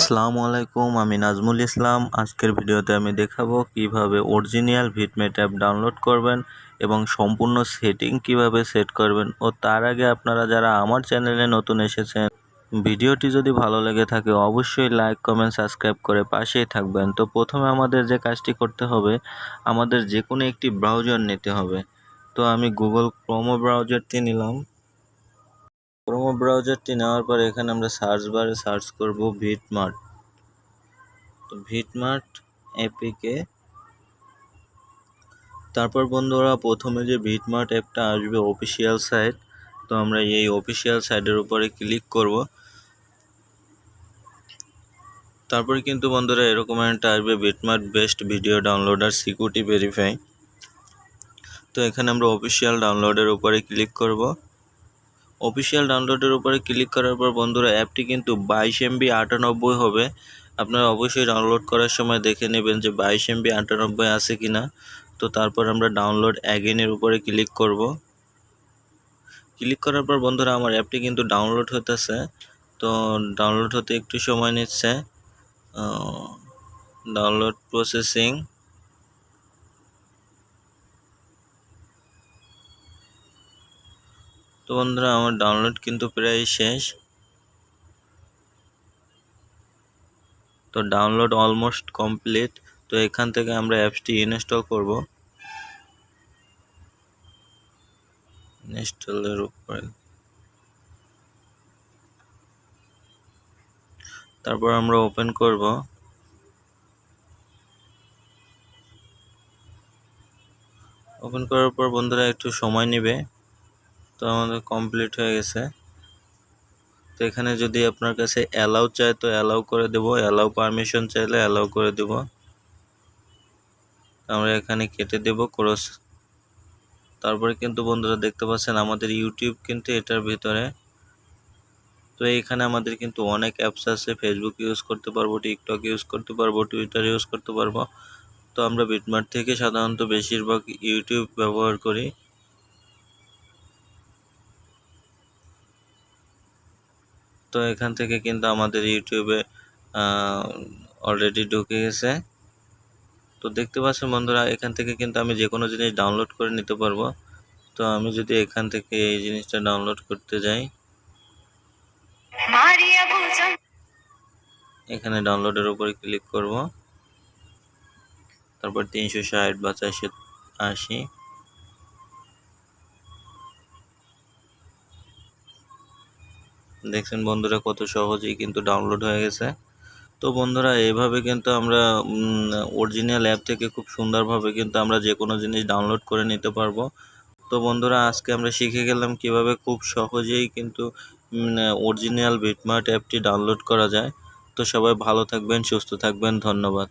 আসসালামু আলাইকুম, আমি নাজমুল ইসলাম। আজকের ভিডিওতে আমি দেখাবো কিভাবে অরিজিনাল ভিডমেট অ্যাপ ডাউনলোড করবেন এবং সম্পূর্ণ সেটিং কিভাবে সেট করবেন। ও তার আগে আপনারা যারা আমার চ্যানেলে নতুন এসেছেন, ভিডিওটি যদি ভালো লেগে থাকে অবশ্যই লাইক, কমেন্ট, সাবস্ক্রাইব করে পাশেই থাকবেন। তো প্রথমে আমাদের যে কাজটি করতে হবে, আমাদের যে কোনো একটি ব্রাউজার নিতে হবে। তো আমি গুগল ক্রোম ব্রাউজারটি নিলাম। ক্রোম ব্রাউজারটি নেওয়ার পর এখানে আমরা সার্চ বারে সার্চ করব ভিডমার্ট। তো ভিডমার্ট অ্যাপিকে তারপর বন্ধুরা প্রথমে যে ভিডমার্ট অ্যাপটা আসবে অফিসিয়াল সাইট, তো আমরা এই অফিসিয়াল সাইটের উপরে ক্লিক করব। তারপরে কিন্তু বন্ধুরা এরকম একটা আসবে VidMate best video downloader security verify. তো এখানে আমরা অফিসিয়াল ডাউনলোডের উপরে ক্লিক করব। অফিসিয়াল ডাউনলোডের উপরে ক্লিক করার পর বন্ধুরা অ্যাপটি কিন্তু 22 MB 98 হবে। আপনারা অবশ্যই ডাউনলোড করার সময় দেখে নেবেন যে 22 MB 98 আছে কিনা। তো তারপর আমরা ডাউনলোড অ্যাগেনের উপরে ক্লিক করব। ক্লিক করার পর বন্ধুরা আমার অ্যাপটি কিন্তু ডাউনলোড হতেছে। তো ডাউনলোড হতে একটু সময় নিচ্ছে। Download processing. তো বন্ধুরা আমার ডাউনলোড কিন্তু প্রায় শেষ। তো ডাউনলোড অলমোস্ট কমপ্লিট। তো এখান থেকে আমরা অ্যাপসটি ইনস্টল করব। ইনস্টলের উপরে তারপর আমরা ওপেন করব। ওপেন করার পর বন্ধুরা একটু সময় নেবে। তো আমাদের কমপ্লিট হয়ে গেছে। তো এখানে যদি আপনার কাছে অ্যালাউ চায় তো অ্যালাউ করে দেব, অ্যালাউ পারমিশন চাইলে অ্যালাউ করে দেব। আমরা এখানে কেটে দেব ক্রস। তারপরে কিন্তু বন্ধুরা দেখতে পাচ্ছেন আমাদের ইউটিউব কিন্তু এটার ভিতরে। তো এইখানে আমাদের কিন্তু অনেক অ্যাপস আছে, ফেসবুক ইউজ করতে পারবো, টিকটক ইউজ করতে পারবো, টুইটার ইউজ করতে পারবো। তো আমরা ভিডমার্ট থেকে সাধারণত বেশিরভাগ ইউটিউব ব্যবহার করি। তো এখান থেকে কিন্তু আমাদের ইউটিউবে অলরেডি ঢুকে গেছে। তো দেখতে পাচ্ছেন বন্ধুরা এখান থেকে কিন্তু আমি যে কোনো জিনিস ডাউনলোড করে নিতে পারবো। তো আমি যদি এখান থেকে এই জিনিসটা ডাউনলোড করতে যাই, এখানে ডাউনলোডের উপরে ক্লিক করব। তারপর 360 বা 480 দেখছেন বন্ধুরা কত সহজেই কিন্তু ডাউনলোড হয়ে গেছে। তো বন্ধুরা এইভাবে কিন্তু আমরা অরিজিনাল অ্যাপ থেকে খুব সুন্দরভাবে কিন্তু আমরা যে কোনো জিনিস ডাউনলোড করে নিতে পারবো। তো বন্ধুরা আজকে আমরা শিখে গেলাম কিভাবে খুব সহজেই কিন্তু অরিজিনাল ভিডমার্ট অ্যাপটি ডাউনলোড করা যায়। তো সবাই ভালো থাকবেন, সুস্থ থাকবেন, ধন্যবাদ।